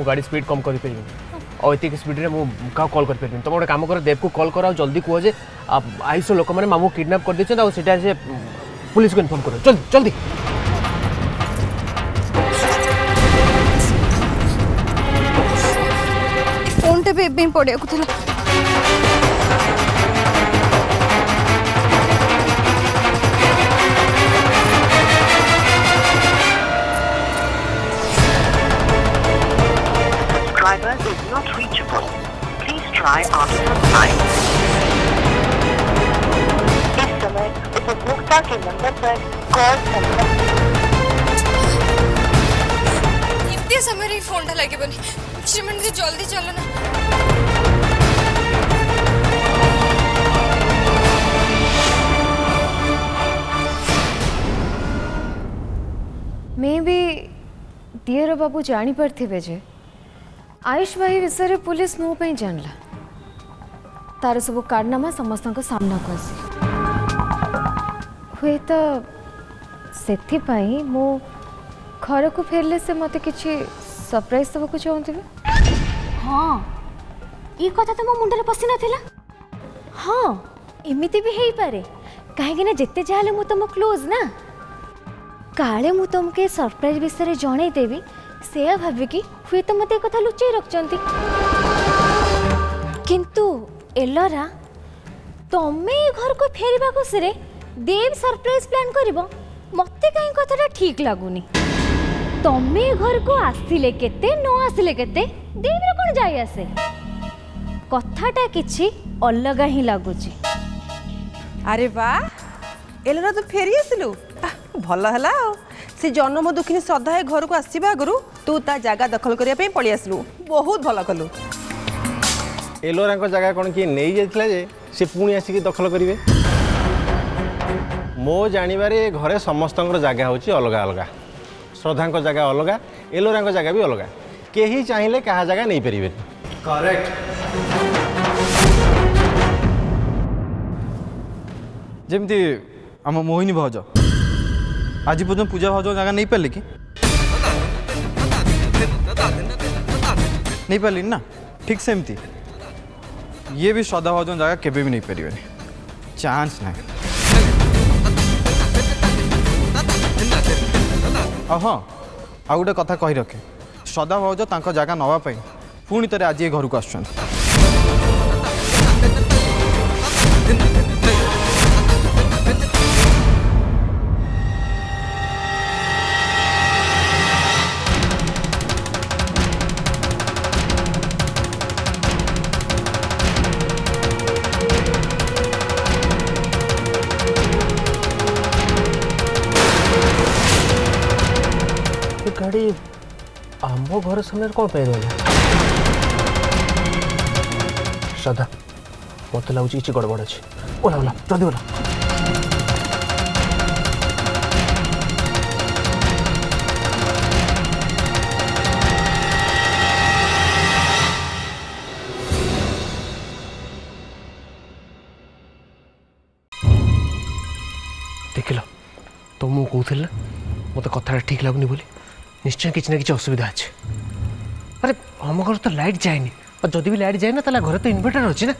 गाड़ी स्पीड कम कर पारि और ये स्पीड में मुझे क्या कॉल कर पारि तुम गोटे कम कर देव को कॉल कर जल्दी कह जे आयुष लोक मैंने मामू किडनैप कर देते से पुलिस को इन्फॉर्म करो जल्दी जल्दी फोन टे भी पड़े को थला Subscriber is not reachable. Please try after some time. इस समय उपभोक्ता के नंबर पर कॉल करना। इतने समय रे फोन टा लगे बनी श्रीमन जी जल्दी चलो ना मे भी दियर बाबू जानी पड़े जे आयुष भाई विषय रे पुलिस मो पे जानला तार सब कारनामा समस्त सामना को आसी हुए तो से मो घर को फेरले से मते किछि सरप्राइज सब को चाहते हाँ ये कथा तो मो मुंडरे पसी नथिला हाँ एमिति भी हेई पारे काहे ना जिते जाले मु तुम क्लोज ना काले मु तुमके सरप्राइज विषय जणै देवी से भाविकी हुए तो मत कथा लुचाई रखचंती किंतु एलरा तमे घर को फेरिबा खुशी देव सरप्राइज प्लान करिवो मते काई कथाटा ठीक लागुनी तमे घर को आसिले केते न आसिले केते देव रे कोन जाई आसे कथाटा किछि अलगा ही लागुची अरे वाह एलरा तो फेरी आसिलु भल हला से जन्म दुखिनी श्रद्धा घर को आसवा आगु तू ता जगह दखल करने पलि आसलु बहुत भल कलु एलोरा जगह कौन किए नहीं जाइए जे से पुणी आसिक दखल करेंगे मो जानवे घरे समस्त जगह हूँ अलग अलग श्रद्धा जगह अलग एलोरा जगह भी अलग कहीं चाहिए क्या जगह नहीं पारे करेक्ट जमती आम मोहिनी भाज आज पर्यटन पूजा भाज जगह नहीं पारे कि नहीं पारे ना ठीक सेमती ये भी श्रद्धा भाज जगह केबे भी नहीं पारे चांस ना हाँ आ गोटे कथा कही रखे श्रद्धा भाज तांको जगह नवापाई पुणी थे आज ये घर को आस गाड़ी आम घर सामने कौन पे श्रद्धा मत लगुच कि गड़बड़ अच्छे ओला ओला जल्दी ओला देख लो तो मुझे कहूल ना मत कथा ठीक लगुनि बोली निश्चय किसी ना कि असुविधा अच्छे अरे आम घर तो लाइट जाए और जदि भी लाइट जाए ना ताला घर तो इन्वर्टर अच्छी ना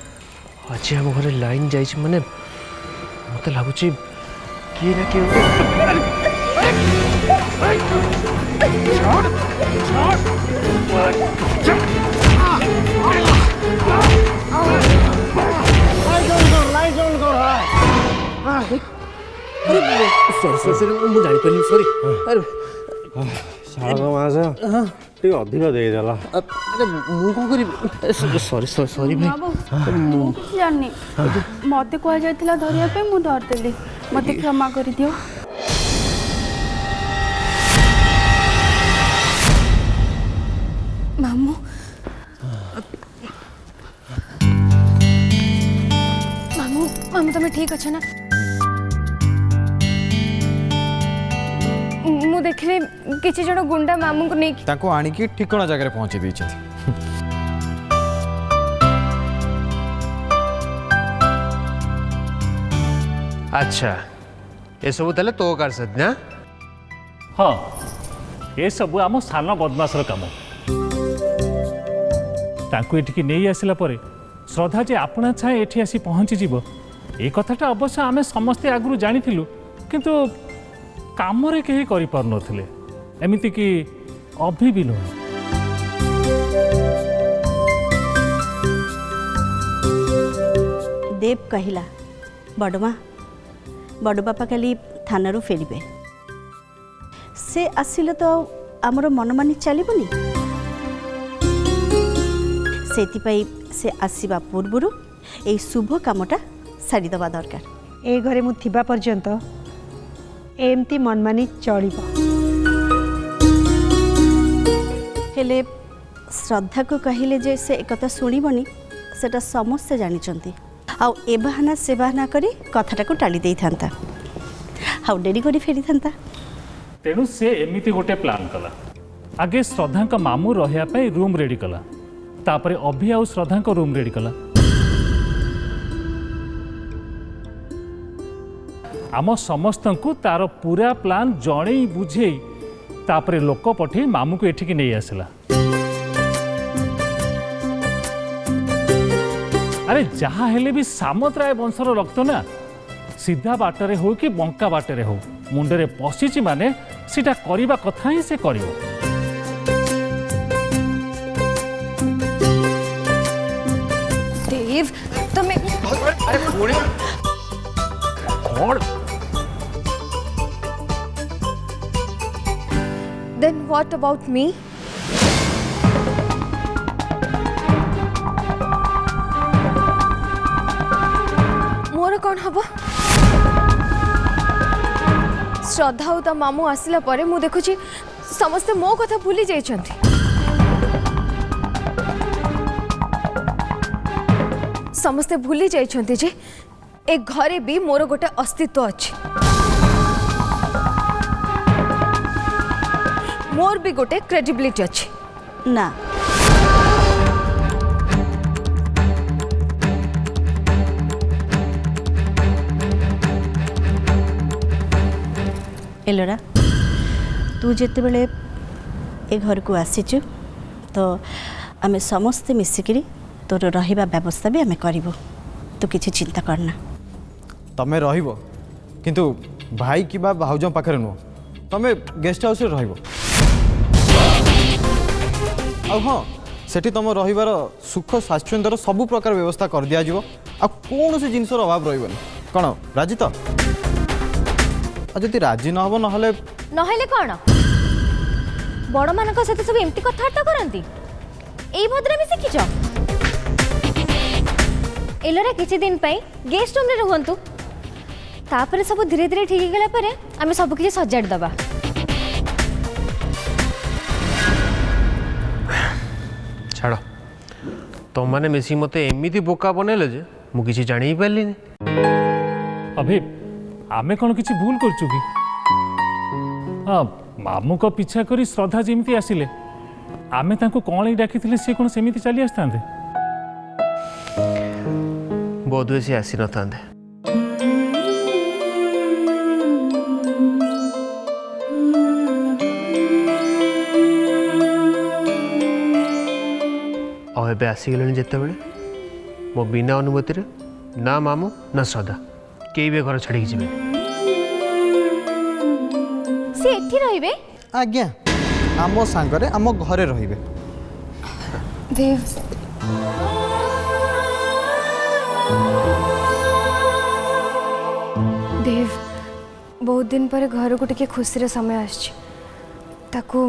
आज आम घर लाइन जाए माने मत लगुच किए ना किए सॉरी सॉरी मुझे जानी पारी सॉरी अरे मास टे अधिक देदेला अरे मु कौन करी सॉरी सॉरी सॉरी भाई जानी मत कह जाइतिला धरिया पे मु धरदेली मते क्षमा कर दियो मामू मामू मामू तुम ठीक अच्छे ना मु देखले किसी जन गुंडा मामू को नहीं आणिकी ठिकाना जगह पहुंचे दी अच्छा ये सब ताले तो कार सद ना हाँ ये सब आम सान बदमाशर काम तांको एठिकी नहीं आसिला परे श्रद्धा जे आपणा छाए एठी आसी पहुँची जीव ए कथाटा अवश्य आमे समस्ते आगु जानिथिलु किंतु कामरे केही करि पार नथिले एमिति कि अभी भी नुह देव कहिला बड़मा बड़ बापा काली थाना फेरबे से आसिले तो आमर मन मानि चलबनी से आसवा पूर्वर ये शुभ कामटा सारीदवा दरकार ए घरे मु थिबा पर्यंत एमती मनमानी चलिबो हेले श्रद्धा को कहले जे से एकता शुणबनी सेटा समस्ते जानी आउ ए बहाना से बहाना करी कथाटा को टाली दे था आउ डेरी करी फेरी था तेणु से एमिति गोटे प्लान कला आगे श्रद्धा का मामू रहा रूम रेडी कला तापरे अभी आउ श्रद्धा को रूम रेडी कला आम समस्त को तार पूरा प्लान जड़े बुझे तापरे लोक पठे मामू को एठिकी नहीं आसला अरे जहाँ हेले भी सामंतराय वंशर रक्त ना सीधा बाटरे हो कि बंका बाटरे हो मुंडरे पशिची माने सीटा करिबा कथा ही से करिवो देव तमे अरे पुणी कौन देन व्हाट अबाउट मी मोर कौन हबो श्रद्धा और मामू आसला परे मु देखुची समस्ते मो कथा भूली जाइछंती समस्ते भूली जाइछंती जे ए घरे भी मोर गोटे अस्तित्व अछि मोर भी गोटे क्रेडिबिलिटी अछि ना एलोरा तू जिते बड़े ए घर को आसीचु तो आमे समस्ते मिसिकी तोर रहिबा व्यवस्था भी आमे करिवो तू किछि चिंता करना तमे रहिबो किंतु भाई कि बा भाउजों पाखरे नुह तमे गेस्ट हाउस रे रहिबो आ हाँ सेठी तुम रहिबार सुख स्वाच्छंदर सबु प्रकार व्यवस्था कर दिया जिवो आ कौन से जिनसर अभाव रहिबनी कौन राजी तो जदि राजी न हबो नहले कौन बड़ मान सहित सब एमती कथबार्ता करती यही भद्रामी शिखिच एलोरा किसी दिन गेस्ट रूम रे रुहंतु तापर सब धीरे धीरे ठीक गला परे आमे सब किछि सजाड़ दबा छाड़ तुम मैंने मिसी मते एमिति बोका बनैले जे मु किछि जानि ही पारलिनी अभी आमे कौन किसी भूल कर चुकी हाँ मामू को पीछा करी श्रद्धा जमी आसिले आमे तांको कौन डाकी सी कौन सेमिति चली आसता बोधवे सी आसी न था एबे आसीगले जिते बड़े मो बिना अनुमति रे ना मामू ना श्रद्धा कई भी घर छाड़ी जी से एठी रहिबे आज्ञा आम सांगरे आम घरे रहिबे देव देव बहुत दिन पर घर को टिके खुशी रे समय आछि ताकू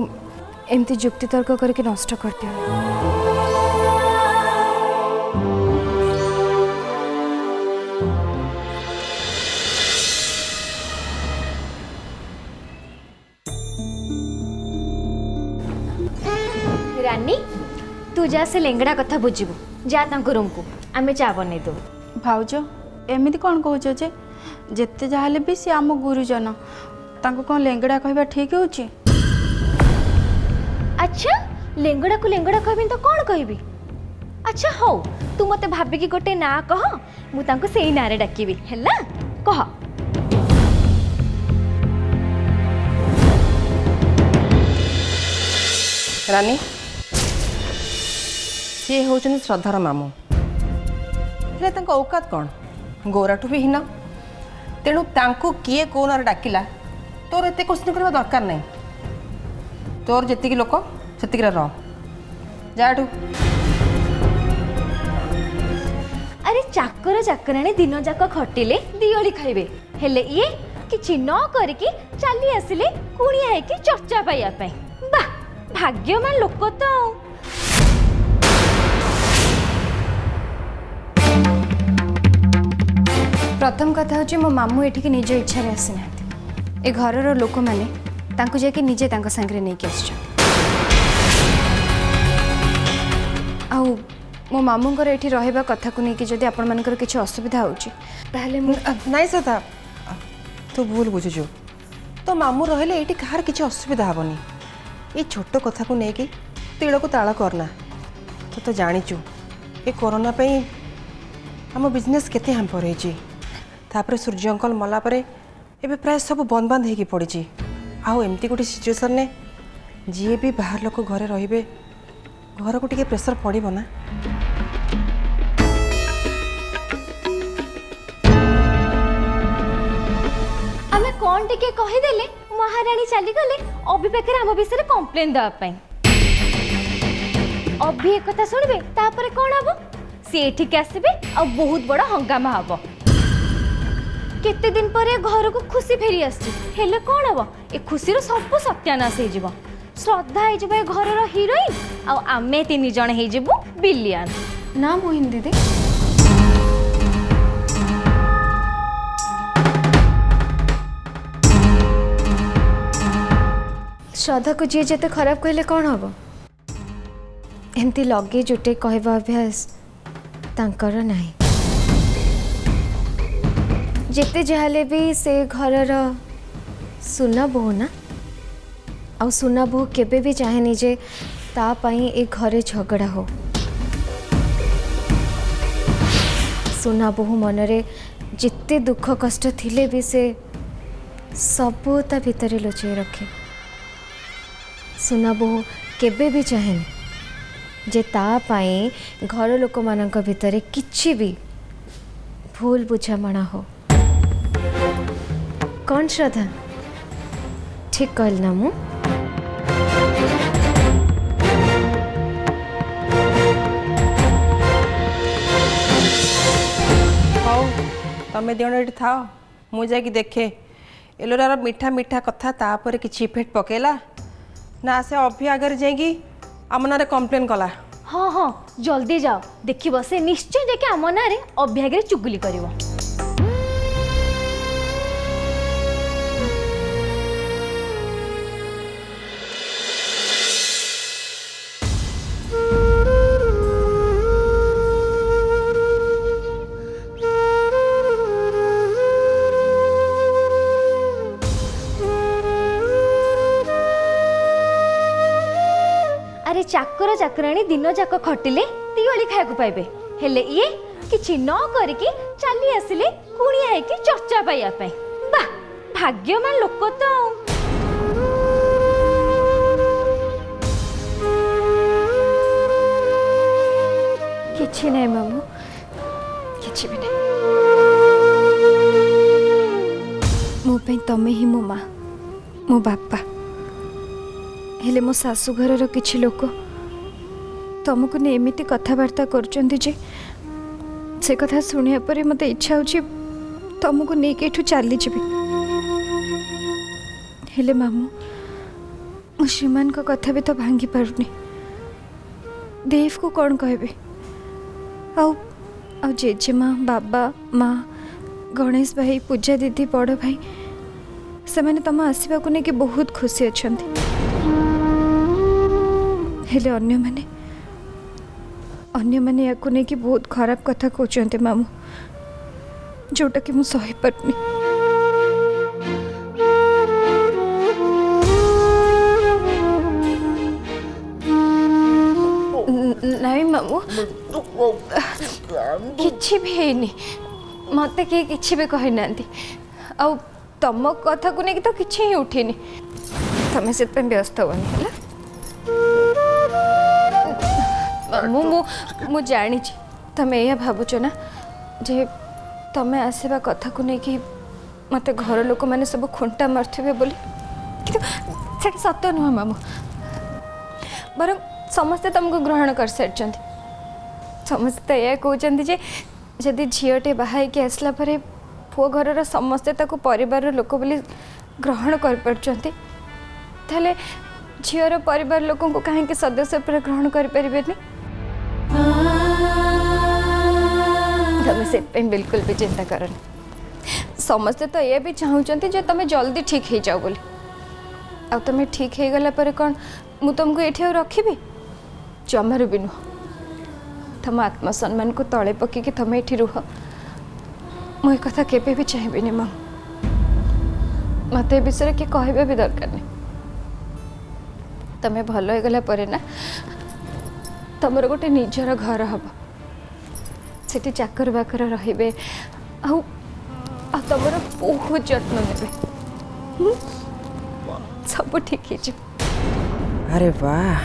एमती जुक्ति तर्क करके नष्ट कर दियो रानी तू जा से लेंगड़ा कथा बुझिबु जा तांको रूम को आमे चा बनै देबु भाउज एमिति कौन कहूछ जे जेते जाहले भी से आम गुरुजन तांको कौन लेंगड़ा कहबा ठीक होची अच्छा लेंगड़ा को लेंगड़ा कहबी तो कौन कहबी अच्छा हो तू मते भाबी कि गोटे ना कह मु तांको सेही नारे डाकिबी हैला कह रानी सी होचन श्रद्धार मामू हेले तांको औकात कौन गौराठू भी हीन तेणु तांको किए कौन डाकिला तोर एत क्वेश्चन करवा दरकार नहीं तोर जी लोक से रह जाठू अरे चाकर चाकराणी दिन जाक खटिले दियोली खाइबे हेले ये किछि न करिकी चली आसिले कुणिया है कि चर्चा पाइया पे वाह भाग्यमान लोक तो प्रथम कथा हूँ मो मामू एठिक निज इच्छा आसी ना ए घर लोक मैंने तांको जाके निजे तांको संगे नहीं आस मो मामूंकर एठी रहिबा कथा को लेकिन जदि आपण मानकर किछि असुविधा होउची ताहले नाई सता तू भूल बुझुचु तो मामू रहिले एठी कहार किछि असुविधा हबनी ये छोट कथा को लेकिन तिल को ताला करना तो जानिचु ये कोरोना पे आम बिजनेस केते हम पड़े तापर सूर्य अंकल मला परे एबे प्राय सब बंद बंद होगी पड़ी आउ एमती गोटे सिचुएसन ने जी भी बाहर लोक घरे रहिबे घर को टिके प्रेशर पड़ो ना आमे कौन टिके कहीदेले महारानी चली गले अभी पाखे आम विषय कंप्लेन देवाई अभी एक कथा शुणवे तापर कौन हम सी एठिक आसबे आ बहुत बड़ा हंगामा हम केते दिन पर घर को खुशी फेरी आसी हेले कौन हम ए खुशी सब सत्यानाश हो श्रद्धा हो घर हिरोइन आमे 3 जण हो बिलियन ना मोहिन दीदी श्रद्धा को जी जिते खराब कहले कौन हम एमती लगे जुटे कहवा अभ्यास तांकर नहीं जिते जहाले भी से घरर सुना बोह ना आ सुना बोह केबे भी चाहेनी जे ता पाई ए घरे झगड़ा हो सुना बोह मनरे जिते दुख कष्ट थिले भी से सबू ता भितरे लुचई रखे सुना बोह केबे भी चाहेनी जे ता पाई घर लोक मानक भितरे किछि भी भूल बुझामणा हो कौन श्रद्धा ठीक कहल ना मु हौ तमे दिण ये था मु जाकि देखे एलोरार मीठा मीठा कथा तापर किछि इफेक्ट पकेला ना से अभी आगे जाइकी आम ना कंप्लेन कला हाँ हाँ जल्दी जाओ देखिब से निश्चय जाके आम ना अभ्यागे चुगली करिवो चाकर चाकराणी दिन जाक खटिले दिवाली खाया पाइबे हेले ये किछि न करिकी चली आसिले कुणिया है कि चर्चा पाइया पे वाह भाग्यमान लोक तो किछि नहीं मामू किछि भी नहीं मो पे तमे ही मो माँ मो बापा हेले मो सासु घर किछि लोक तुमको ने एमिति कथबार्ता करचंती जे से कथा सुनिया परे मते इच्छा होची तुमको नहीं के एठू चली जीबी हेले मामू मो श्रीमान को कथा भी तो भांगी पारुनी देव को कौन कहबे आउ जेजेमा बाबा माँ गणेश भाई पूजा दीदी बड़ भाई से माने तुम आसवा को लेकिन बहुत खुशी अच्छा हेले अन्य माने या को लेकिन बहुत खराब कथा कहते मामू जोटा कि मुझे सही पारनी नहीं मामू किछि भी हैनी मते के किछि भी कहि नांती आ तम कथा को लेकिन तो किछि ही उठेनी तमे से पे व्यस्त होनी हला ମୁଁ ମୁଁ ମୁଁ ଜାଣିଛି ତମେ ଏଇଆ ଭାବୁଛ ନା ଯେ ତମେ ଆସିବା କଥାକୁ ନେଇକି ମୋତେ ଘର ଲୋକମାନେ ସବୁ ଖୁଣ୍ଟା ମାରୁଥିବେ ବୋଲି, କିନ୍ତୁ ସେଟା ସତ ନୁହଁ ମାମୁଁ। ବରଂ ସମସ୍ତେ ତମକୁ ଗ୍ରହଣ କରିସାରିଛନ୍ତି। ସମସ୍ତେ ତ ଏଇଆ କହୁଛନ୍ତି ଯେ ଯଦି ଝିଅଟେ ବାହା ହେଇକି ଆସିଲା ପରେ ପୁଅ ଘରର ସମସ୍ତେ ତାକୁ ପରିବାରର ଲୋକ ବୋଲି ଗ୍ରହଣ କରିପାରୁଛନ୍ତି, ତାହେଲେ ଝିଅର ପରିବାର ଲୋକଙ୍କୁ କାହିଁକି ସଦସ୍ୟ ଉପରେ ଗ୍ରହଣ କରିପାରିବେନି? ତମେ ସେଥିପାଇଁ ବିଲକୁଲ ବି ଚିନ୍ତା କରନି। ସମସ୍ତେ ତ ଏଇଆ ବି ଚାହୁଁଛନ୍ତି ଯେ ତମେ ଜଲ୍ଦି ଠିକ୍ ହେଇଯାଅ ବୋଲି। ଆଉ ତମେ ଠିକ୍ ହେଇଗଲା ପରେ କ'ଣ ମୁଁ ତୁମକୁ ଏଇଠି ଆଉ ରଖିବି? ଜମାରୁ ବି ନୁହଁ। ତମ ଆତ୍ମସମ୍ମାନକୁ ତଳେ ପକାଇକି ତମେ ଏଠି ରୁହ, ମୁଁ ଏ କଥା କେବେ ବି ଚାହିଁବିନି ମାମୁଁ। ମୋତେ ଏ ବିଷୟରେ କିଏ କହିବା ବି ଦରକାର ନାହିଁ। ତମେ ଭଲ ହେଇଗଲା ପରେ ନା ତମର ଗୋଟେ ନିଜର ଘର ହବ, ସେଠି ଚାକର ବାକର ରହିବେ, ଆଉ ତମର ବହୁତ ଯତ୍ନ ନେବେ। ସବୁ ଠିକ୍ ହେଇଯିବ। ଆରେ ବାଃ,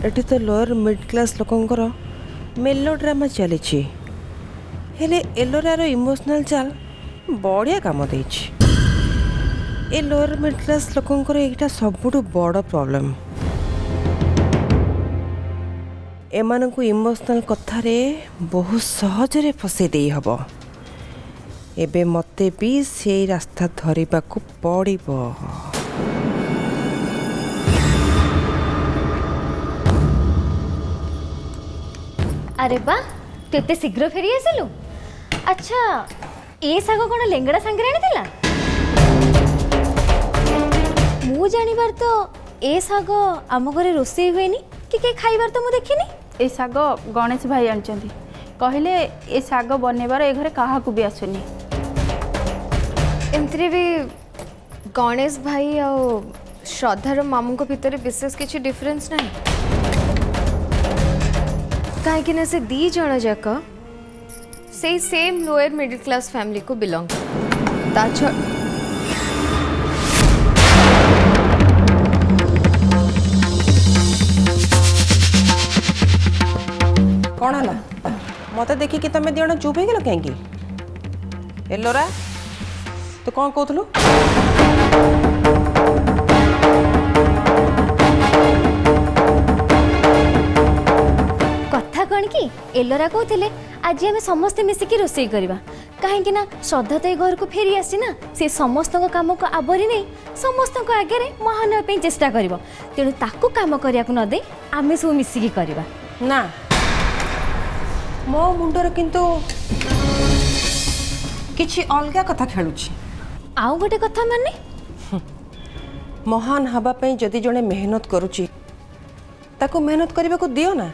ଏଠି ତ ଲୋୟର ମିଡ୍ କ୍ଲାସ୍ ଲୋକଙ୍କର ମେଲୋ ଡ୍ରାମା ଚାଲିଛି, ହେଲେ ଏଲୋରାର ଇମୋସନାଲ ଚାଲ ବଢ଼ିଆ କାମ ଦେଇଛି। ଏ ଲୋୟର ମିଡ୍ କ୍ଲାସ୍ ଲୋକଙ୍କର ଏଇଟା ସବୁଠୁ ବଡ଼ ପ୍ରୋବ୍ଲେମ୍। ଏମାନଙ୍କୁ ଇମୋସନାଲ କଥାରେ ବହୁତ ସହଜରେ ଫସେଇ ଦେଇ ହେବ। ଏବେ ମୋତେ ବି ସେଇ ରାସ୍ତା ଧରିବାକୁ ପଡ଼ିବ। ଆରେ ବା, ତୁ ଏତେ ଶୀଘ୍ର ଫେରି ଆସିଲୁ। ଆଚ୍ଛା, ଏ ଶାଗ କ'ଣ ଲେଙ୍ଗଡ଼ା ସାଙ୍ଗରେ ଆଣିଥିଲା? ମୁଁ ଜାଣିବାର ତ ଏ ଶାଗ ଆମ ଘରେ ରୋଷେଇ ହୁଏନି କି କେହି ଖାଇବାର ତ ମୁଁ ଦେଖିନି। ଏ ଶାଗ ଗଣେଶ ଭାଇ ଆଣିଛନ୍ତି, କହିଲେ ଏ ଶାଗ ବନେଇବାର ଏ ଘରେ କାହାକୁ ବି ଆସୁନି। ଏମିତିରେ ବି ଗଣେଶ ଭାଇ ଆଉ ଶ୍ରଦ୍ଧାର ମାମୁଙ୍କ ଭିତରେ ବିଶେଷ କିଛି ଡିଫରେନ୍ସ ନାହିଁ, କାହିଁକି ନା ସେ ଦି ଜଣ ଯାକ ସେଇ same lower middle class family को बिलोंग ता କ'ଣ ହେଲା? ମୋତେ ଦେଖିକି ତମେ ଦି ଜଣ ଚୁପ୍ ହେଇଗଲ କାହିଁକି? ଏଲୋରା, ତୁ କ'ଣ କହୁଥିଲୁ? କଥା କ'ଣ କି, ଏଲୋରା କହୁଥିଲେ ଆଜି ଆମେ ସମସ୍ତେ ମିଶିକି ରୋଷେଇ କରିବା, କାହିଁକି ନା ଶ୍ରଦ୍ଧା ତ ଏ ଘରକୁ ଫେରି ଆସିଛି ନା, ସେ ସମସ୍ତଙ୍କ କାମକୁ ଆବରି ନେଇ ସମସ୍ତଙ୍କ ଆଗରେ ମହାନ ହେବା ପାଇଁ ଚେଷ୍ଟା କରିବ। ତେଣୁ ତାକୁ କାମ କରିବାକୁ ନ ଦେଇ ଆମେ ସବୁ ମିଶିକି କରିବା। ନା, ମୋ ମୁଣ୍ଡରେ କିନ୍ତୁ କିଛି ଅଲଗା କଥା ଖେଳୁଛି। ଆଉ ଗୋଟେ କଥା ମାନେ, ମହାନ ହେବା ପାଇଁ ଯଦି ଜଣେ ମେହନତ କରୁଛି ତାକୁ ମେହନତ କରିବାକୁ ଦିଅ ନା।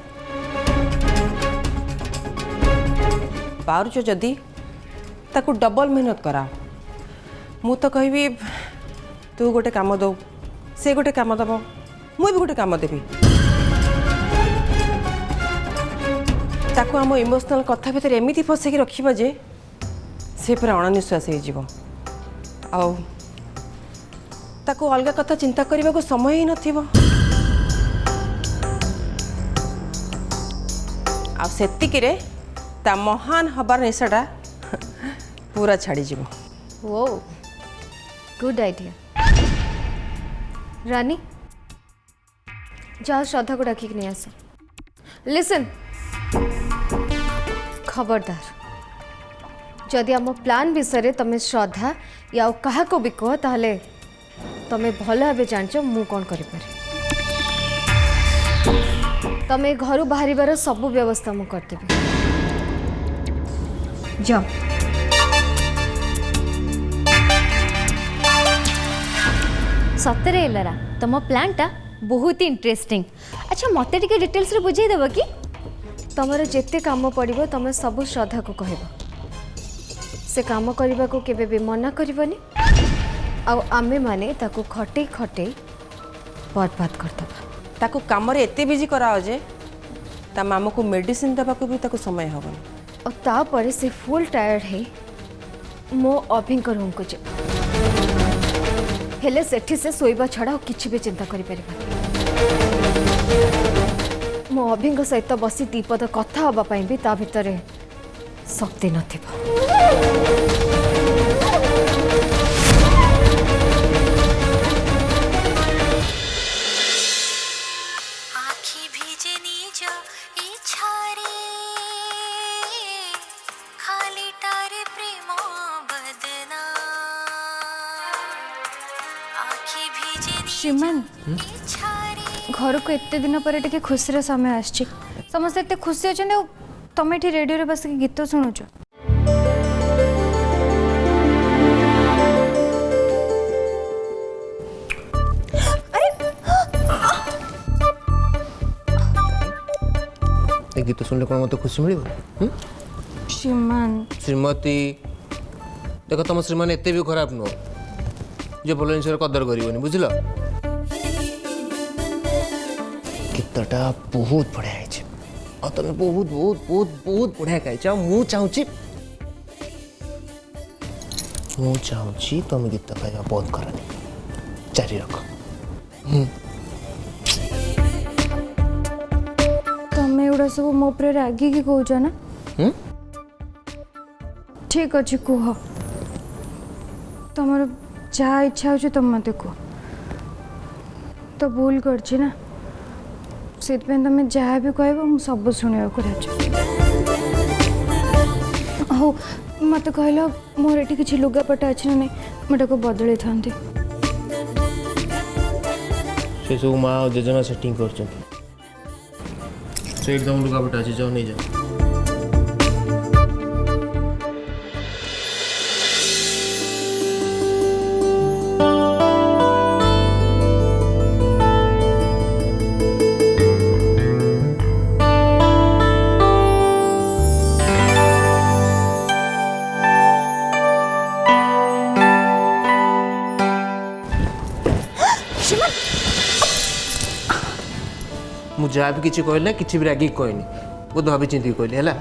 ପାରୁଛ ଯଦି ତାକୁ ଡବଲ ମେହନତ କରାଅ। ମୁଁ ତ କହିବି ତୁ ଗୋଟେ କାମ ଦଉ, ସେ ଗୋଟେ କାମ ଦେବ, ମୁଁ ବି ଗୋଟେ କାମ ଦେବି। ତାକୁ ଆମ ଇମୋସନାଲ କଥା ଭିତରେ ଏମିତି ଫସେଇକି ରଖିବା ଯେ ସେ ପୁରା ଅଣନିଶ୍ୱାସ ହେଇଯିବ, ଆଉ ତାକୁ ଅଲଗା କଥା ଚିନ୍ତା କରିବାକୁ ସମୟ ହିଁ ନଥିବ। ଆଉ ସେତିକିରେ ତା ମହାନ ହବାର ନିଶାଟା ପୁରା ଛାଡ଼ିଯିବ। वो गुड आइडिया। रानी, जाओ श्रद्धा को डाकिक नहीं आस। लिसन, खबरदार जदि आम प्लान विषय तुम श्रद्धा या क्या को भी कह ताहले तुम्हें भल भाव जाच मु कौन कर तुम घर बाहर सब व्यवस्था मु करदेवी। जाओ। सतरे एलोरा, तुम प्लानटा बहुत इंटरेस्टिंग। अच्छा, मत टे डिटेल्स बुझेदेव कि? तुमर जिते काम पड़ो तुम सब श्रद्धा को कह, से काम करने को केबे भी मना करबनी, आमे माने ताको खटे खटे बर्बाद करदबा। ताको काम रे एते बिजी कराओ जे ता मामू को मेडिसिन दबा को भी ताको समय हबन, और तापर से फुल टायर्ड है मो अभिंकर रूम को जे हेले सेठी से सोइबा छड़ा किछि भी चिंता करि परिबा। मो मो अभिंग सहित बसी दीपद कथा हवा पाई भी ता भितरे शक्ति नथिबो। आखि भिजे निज इच्छारे खाली तारे प्रेम बदना आखि भिजे श्रीमान इच्छारे घर को एते दिन पर टिके खुशी समय आछी समस्त एते खुशी अछन तमे एठी रेडियो रे बस गीत सुनुछ। गीत सुनले कौन मत खुशी मिल? श्रीमान श्रीमती देख तुम श्रीमान एत भी खराब नुह जे भल जिन कदर कर बुझल। गीतटा बहुत बढ़िया है और तुम बहुत बहुत बहुत बहुत बढ़िया गाइछ। मु चाहूँ तुम गीत गाइबा बंद करनी जारी रख। तमे एगुड़ा सब मो पर रागी की कहूछ ना? ठीक अच्छे कह तुम जहाँ इच्छा हो तुम मत कह तो भूल करछि ना से तुम जहाँ भी कह सब शुणा को राजी। हो मत कहल मोर ये किसी लुगापटा अच्छी ना नहीं मुझे को बदल था से सब माँ और जेजेमा सेटिंग कर एकदम लुगापटा अच्छी जाओ नहीं जाओ। मु जहाँ भी किसी कहना किसी भी रागी कहनी बहुत भाभी चिंतित कहली है।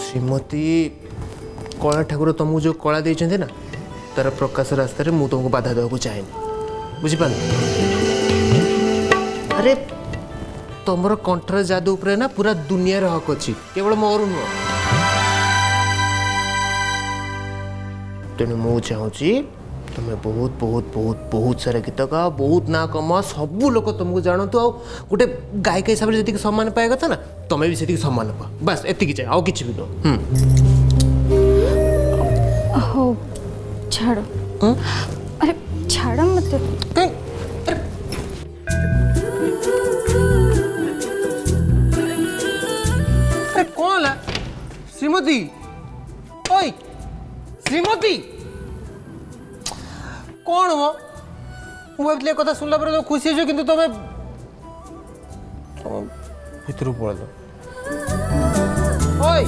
श्रीमती कला ठाकुर तुमको जो कला देते ना तार प्रकाश रास्तार मु तुमको बाधा देवा चाहेनी बुझीपार। अरे तुमर कंठर जादू उपरे ना पूरा दुनिया हक अच्छी केवल मोर नुह। तेणु मु चाहूँगी तुम्हें बहुत बहुत बहुत बहुत सारा गीत गा बहुत ना कम सबू लोग तुमको जानतु आ गोटे गायिका हिसाब से जी सम्मान पाया कथा ना तुम्हें भी से सम्मान पा बस एति चाहिए आउ किसी भी नुह। हो छाड़ अरे छाड़ मत अरे कौन है श्रीमती? ओए श्रीमती कौन हो? मुझे कथा सुनला पर तो खुशी हो कि तुम्हें भीतर पड़ा। ओए